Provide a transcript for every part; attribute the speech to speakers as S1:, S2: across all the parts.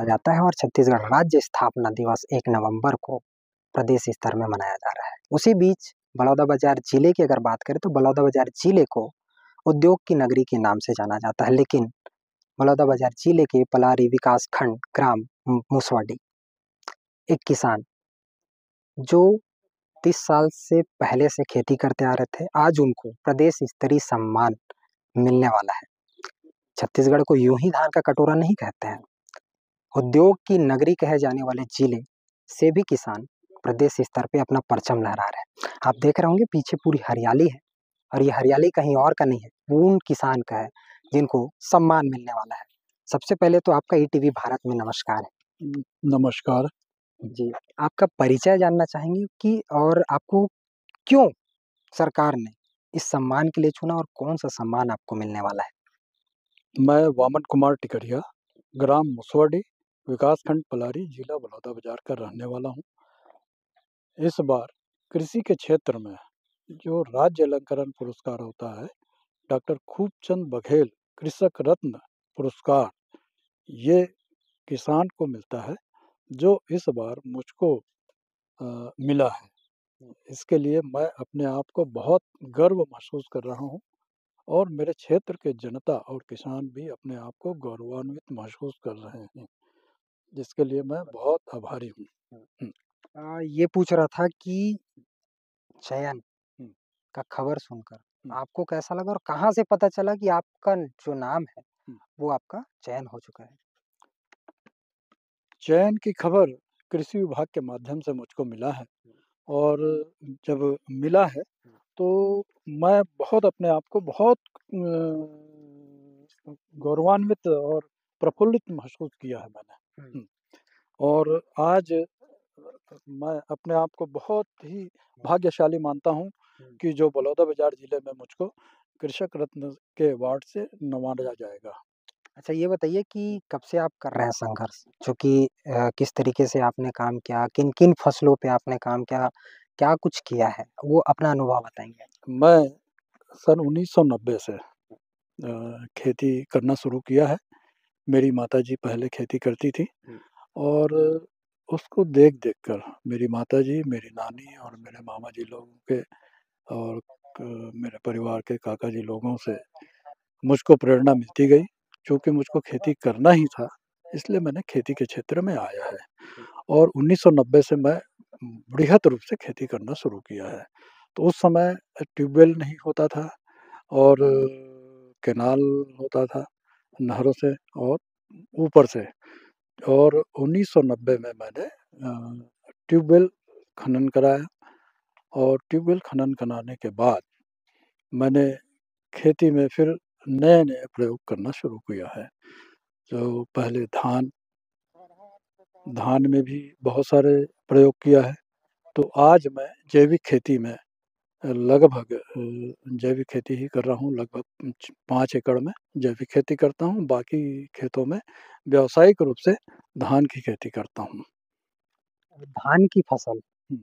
S1: जाता है और छत्तीसगढ़ राज्य स्थापना दिवस 1 नवंबर को प्रदेश स्तर में मनाया जा रहा है। उसी बीच बलौदाबाजार जिले की अगर बात करें तो बलौदाबाजार जिले को उद्योग की नगरी के नाम से जाना जाता है, लेकिन बलौदाबाजार जिले के पलारी विकास खंड ग्राम मुसवाडी एक किसान जो 30 साल से पहले से खेती करते आ रहे थे, आज उनको प्रदेश स्तरीय सम्मान मिलने वाला है। छत्तीसगढ़ को यूं ही धान का कटोरा नहीं कहते हैं, उद्योग की नगरी कहे जाने वाले जिले से भी किसान प्रदेश स्तर पे अपना परचम लहरा रहे हैं। आप देख रहे होंगे पीछे पूरी हरियाली है और ये हरियाली कहीं और का नहीं है, वो उन किसान का है जिनको सम्मान मिलने वाला है। सबसे पहले तो आपका ईटीवी भारत में नमस्कार है।
S2: नमस्कार
S1: जी, आपका परिचय जानना चाहेंगे कि और आपको क्यों सरकार ने इस सम्मान के लिए चुना और कौन सा सम्मान आपको मिलने वाला है?
S2: मैं वामन कुमार टिकरिया, ग्राम मुसवाडी, विकासखंड पलारी, जिला बलौदाबाजार का रहने वाला हूँ। इस बार कृषि के क्षेत्र में जो राज्य अलंकरण पुरस्कार होता है, डॉक्टर खूबचंद बघेल कृषक रत्न पुरस्कार, ये किसान को मिलता है, जो इस बार मुझको मिला है। इसके लिए मैं अपने आप को बहुत गर्व महसूस कर रहा हूँ और मेरे क्षेत्र के जनता और किसान भी अपने आप को गौरवान्वित महसूस कर रहे हैं, जिसके लिए मैं बहुत आभारी हूँ।
S1: ये पूछ रहा था कि चयन
S2: हुँ।
S1: का खबर सुनकर
S2: हुँ।
S1: आपको कैसा लगा और कहाँ से पता चला कि आपका जो नाम है, वो आपका चयन हो चुका है?
S2: चयन की खबर कृषि विभाग के माध्यम से मुझको मिला है और जब मिला है तो मैं बहुत अपने आप को बहुत गौरवान्वित और प्रफुल्लित महसूस किया है मैंने। और आज मैं अपने आप को बहुत ही भाग्यशाली मानता हूँ कि जो बलौदाबाजार जिले में मुझको कृषक रत्न के अवार्ड से नवाजा जाएगा।
S1: अच्छा, ये बताइए कि कब से आप कर रहे हैं संघर्ष? जो कि किस तरीके से आपने काम किया? किन-किन फसलों पे आपने काम किया? क्या कुछ किया है? वो अपना अनुभव बताएँगे?
S2: मैं सन 1990 से खेती करना शुरू किया है। मेरी माताजी पहले खेती करती थी और उसको देख-देख कर मेरी माताजी, मेरी नानी और मेरे मामा जी लोगों के और मेरे परिवार के काका जी लोगों से मुझको प्रेरणा मिलती गई। चूँकि मुझको खेती करना ही था, इसलिए मैंने खेती के क्षेत्र में आया है और 1990 से मैं बृहत रूप से खेती करना शुरू किया है। तो उस समय ट्यूबवेल नहीं होता था और कैनाल होता था नहरों से और ऊपर से, और 1990 में मैंने ट्यूबवेल खनन कराया और ट्यूबवेल खनन कराने के बाद मैंने खेती में फिर नए-नए प्रयोग करना शुरू किया है। जो पहले धान में भी बहुत सारे प्रयोग किया है। तो आज मैं जैविक खेती में लगभग जैविक खेती ही कर रहा हूँ, लगभग 5 एकड़ में जैविक खेती करता हूँ, बाकी खेतों में व्यावसायिक रूप से धान की खेती करता हूँ।
S1: धान की फसल,
S2: हुँ।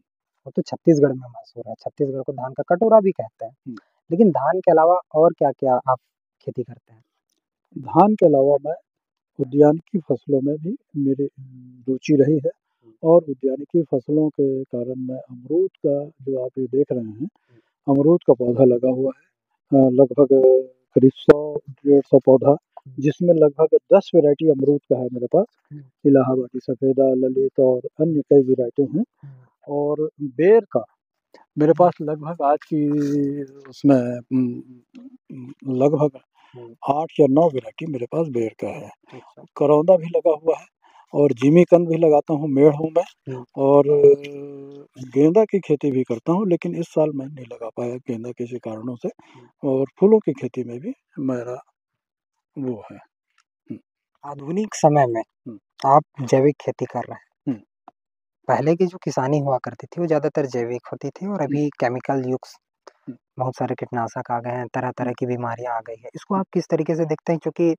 S1: वो तो छत्तीसगढ़ में मशहूर है, छत्तीसगढ़ को धान का कटोरा भी कहते हैं।
S2: हुँ।
S1: लेकिन धान के अलावा और क्या-क्या आप खेती करते हैं?
S2: धान के अलावा मैं उद्यानिकी फसलों में भी मेरी रुचि रही है और उद्यानिकी फसलों के कारण मैं अमरूद का, जो आप ये देख रहे हैं, अमरूद का पौधा लगा हुआ है। लगभग करीब 100 डेढ़ 100 पौधा, जिसमें लगभग 10 वैरायटी अमरूद का है मेरे पास। इलाहाबादी सफेदा, ललित और अन्य कई वैरायटी हैं। और बेर का मेरे पास लगभग आज की उसमें लगभग 8 या 9 वैरायटी मेरे पास बेर का है। करौंदा भी लगा हुआ है और जिमीकंद भी लगाता हूँ मेढ़ों में और गेंदा की खेती भी करता हूँ, लेकिन इस साल मैं नहीं लगा पाया गेंदा किसी कारणों से, और फूलों की खेती में भी मेरा वो है।
S1: आधुनिक समय में आप जैविक खेती कर रहे हैं। पहले की जो किसानी हुआ करती थी, वो ज़्यादातर जैविक होती थी और अभी केमिकल युक्त बहुत सारे कीटनाशक आ गए हैं, तरह-तरह की बीमारियाँ आ गई हैं। इसको आप किस तरीके से देखते हैं? क्योंकि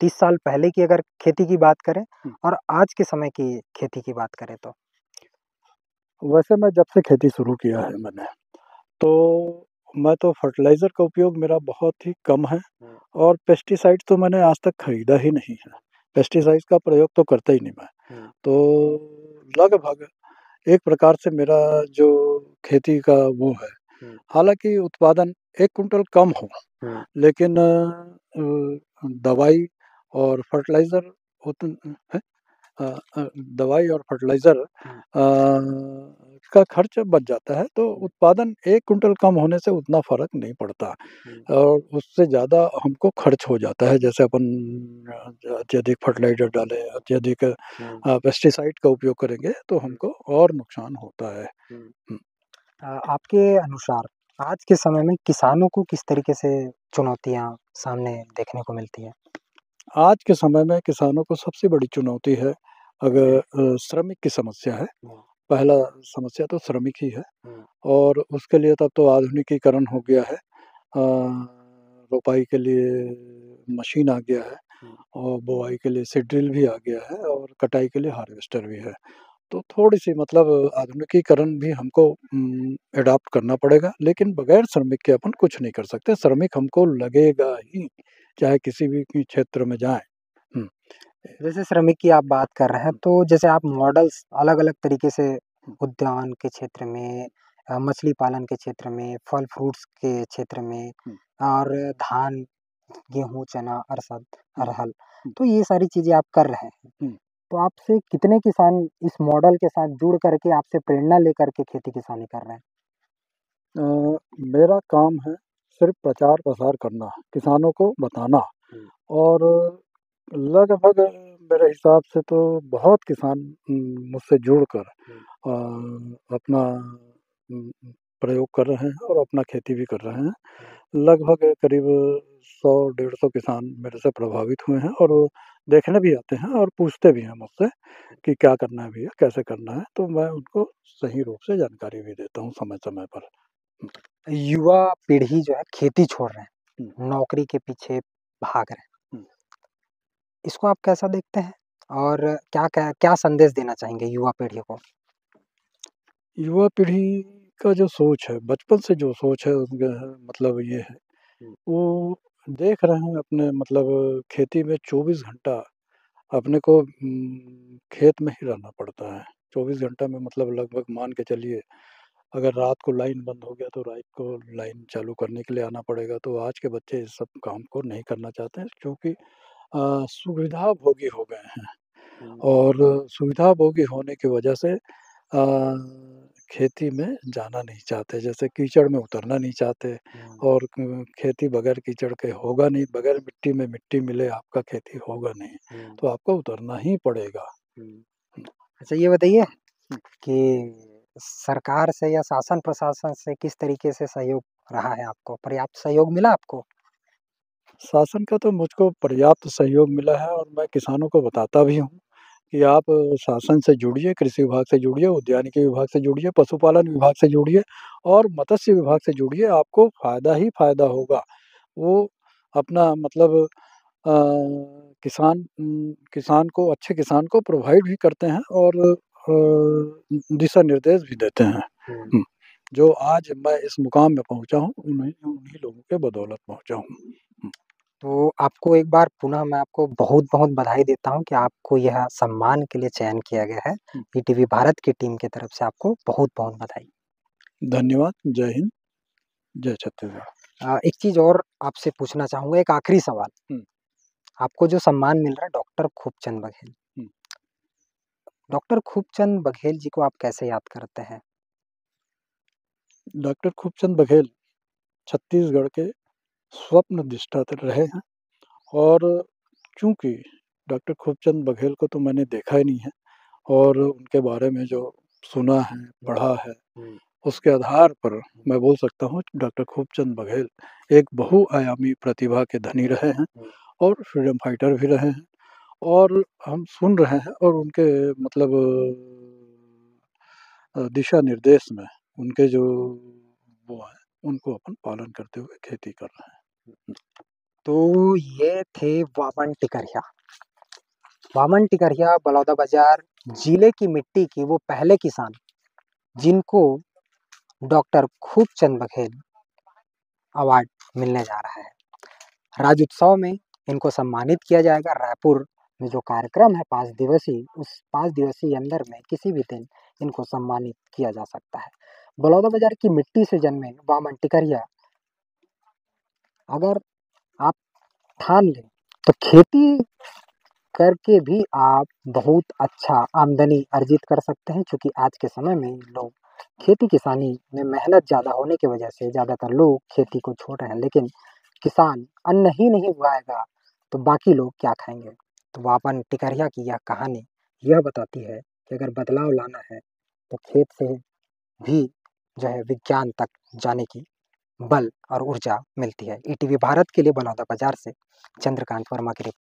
S1: 30 साल पहले की अगर खेती की बात करें और आज के समय की खेती की बात करें तो?
S2: वैसे मैं जब से खेती शुरू किया है मैंने, तो मैं तो फर्टिलाइज़र का उपयोग मेरा बहुत ही कम है और पेस्टिसाइड तो मैंने आज तक खरीदा ही नहीं है। पेस्टिसाइड्स का प्रयोग तो करता ही नहीं मैं। तो लगभग एक प्रकार से मेरा जो खेती का वो है, हालाँकि उत्पादन 1 कुंटल कम हो, लेकिन दवाई और फर्टिलाइज़र उतन है अ दवाई और फर्टिलाइज़र का खर्च बच जाता है, तो उत्पादन 1 कुंटल कम होने से उतना फ़र्क नहीं पड़ता और उससे ज़्यादा हमको खर्च हो जाता है। जैसे अपन अत्यधिक फर्टिलाइज़र डालें, अत्यधिक पेस्टिसाइड का उपयोग करेंगे, तो हमको और नुकसान होता है। हुँ।
S1: आपके अनुसार आज के समय में किसानों को किस तरीके से चुनौतियाँ सामने देखने को मिलती हैं?
S2: आज के समय में किसानों को सबसे बड़ी चुनौती है अगर श्रमिक की समस्या है। पहला समस्या तो श्रमिक ही है और उसके लिए तब तो आधुनिकीकरण हो गया है। रोपाई के लिए मशीन आ गया है और बुवाई के लिए सीड ड्रिल भी आ गया है और कटाई के लिए हार्वेस्टर भी है। तो थोड़ी-सी मतलब आधुनिकीकरण भी हमको एडॉप्ट करना पड़ेगा, लेकिन बगैर श्रमिक के अपन कुछ नहीं कर सकते। श्रमिक हमको लगेगा ही, चाहे किसी भी क्षेत्र में जाएँ। हुँ।
S1: जैसे श्रमिक की आप बात कर रहे हैं, तो जैसे आप मॉडल्स अलग-अलग तरीके से उद्यान के क्षेत्र में मछली पालन के क्षेत्र में, फल फ्रूट्स के क्षेत्र में और धान, गेहूँ, चना, अरहर, तो ये सारी चीज़ें आप कर रहे हैं। तो आपसे कितने किसान इस मॉडल के साथ जुड़ कर के आपसे प्रेरणा लेकर के खेती-किसानी कर रहे हैं?
S2: मेरा काम है सिर्फ़ प्रचार-प्रसार करना, किसानों को बताना और लगभग मेरे हिसाब से तो बहुत किसान मुझसे जुड़कर अपना उम, प्रयोग कर रहे हैं और अपना खेती भी कर रहे हैं। लगभग करीब 100 150 किसान मेरे से प्रभावित हुए हैं और वो देखने भी आते हैं और पूछते भी हैं मुझसे कि क्या करना है भैया, कैसे करना है? तो मैं उनको सही रूप से जानकारी भी देता हूँ समय-समय पर।
S1: युवा पीढ़ी जो है खेती छोड़ रहे
S2: हुँ,
S1: हैं, नौकरी के पीछे भाग रहे हैं।
S2: हुँ।
S1: इसको आप कैसा देखते हैं? और क्या क्या क्या संदेश देना चाहेंगे युवा पीढ़ी को?
S2: युवा पीढ़ी का जो सोच है, बचपन से जो सोच है उनका मतलब ये है, वो देख रहे हैं अपने मतलब खेती में 24 घंटा अपने को खेत में ही रहना पड़ता है। 24 घंटा में मतलब लगभग मान के चलिए, अगर रात को लाइन बंद हो गया तो रात को लाइन चालू करने के लिए आना पड़ेगा। तो आज के बच्चे इस सब काम को नहीं करना चाहते हैं क्योंकि सुविधाभोगी हो गए हैं और सुविधाभोगी होने की वजह से खेती में जाना नहीं चाहते, जैसे कीचड़ में उतरना नहीं चाहते और खेती बगैर कीचड़ के होगा नहीं, बगैर मिट्टी में मिट्टी मिले आपका खेती होगा नहीं, तो आपको उतरना ही पड़ेगा।
S1: अच्छा ये बताइए कि सरकार से या शासन प्रशासन से किस तरीके से सहयोग रहा है आपको? पर्याप्त सहयोग मिला आपको?
S2: शासन का तो मुझको पर्याप्त सहयोग मिला है और मैं किसानों को बताता भी हूँ कि आप शासन से जुड़िए, कृषि विभाग से जुड़िए, उद्यानिकी विभाग से जुड़िए, पशुपालन विभाग से जुड़िए और मत्स्य विभाग से जुड़िए, आपको फ़ायदा ही फ़ायदा होगा। वो अपना मतलब किसान को अच्छे किसान को प्रोवाइड भी करते हैं और दिशा निर्देश भी देते हैं। हुँ, जो आज मैं इस मुकाम में पहुँचा हूँ, उन्हीं उन्हीं लोगों के बदौलत पहुँचा हूँ। हुँ,
S1: तो आपको एक बार पुनः मैं आपको बहुत-बहुत बधाई देता हूँ कि आपको यह सम्मान के लिए चयन किया गया है।
S2: हुँ।
S1: ईटीवी भारत की टीम की तरफ से आपको बहुत-बहुत बधाई।
S2: धन्यवाद, जय हिंद, जय छत्तीसगढ़।
S1: एक चीज़ और आपसे पूछना चाहूँगा, एक आखिरी सवाल।
S2: हुँ,
S1: आपको जो सम्मान मिल रहा है डॉक्टर खूबचंद बघेल।
S2: हुँ।
S1: डॉक्टर खूबचंद बघेल जी को आप कैसे याद करते हैं?
S2: डॉक्टर खूबचंद बघेल छत्तीसगढ़ के स्वप्न दिष्टा रहे हैं और चूँकि डॉक्टर खूबचंद बघेल को तो मैंने देखा ही नहीं है और उनके बारे में जो सुना है, पढ़ा है, उसके आधार पर मैं बोल सकता हूँ डॉक्टर खूबचंद बघेल एक बहुआयामी प्रतिभा के धनी रहे हैं और फ्रीडम फाइटर भी रहे हैं और हम सुन रहे हैं और उनके मतलब दिशा निर्देश में उनके जो वो हैं, उनको अपन पालन करते हुए खेती कर रहे हैं।
S1: तो ये थे वामन टिकरिया। वामन टिकरिया बलौदाबाजार जिले की मिट्टी के वो पहले किसान जिनको डॉक्टर खूबचंद बघेल अवार्ड मिलने जा रहा है। राज्योत्सव में इनको सम्मानित किया जाएगा रायपुर में जो कार्यक्रम है 5 दिवसीय, उस 5 दिवसीय अंदर में किसी भी दिन इनको सम्मानित किया जा सकता है। बलौदाबाजार की मिट्टी से जन्मे वामन टिकरिया अगर आप ठान लें तो खेती करके भी आप बहुत अच्छा आमदनी अर्जित कर सकते हैं, क्योंकि आज के समय में लोग खेती किसानी में मेहनत ज़्यादा होने की वजह से ज़्यादातर लोग खेती को छोड़ रहे हैं। लेकिन किसान अन्न ही नहीं उगाएगा तो बाकी लोग क्या खाएंगे। तो वामन टिकरिया की यह कहानी यह बताती है कि अगर बदलाव लाना है तो खेत से भी जो है विज्ञान तक जाने की बल और ऊर्जा मिलती है। ईटीवी भारत के लिए बलौदाबाजार से चंद्रकांत वर्मा की रिपोर्ट।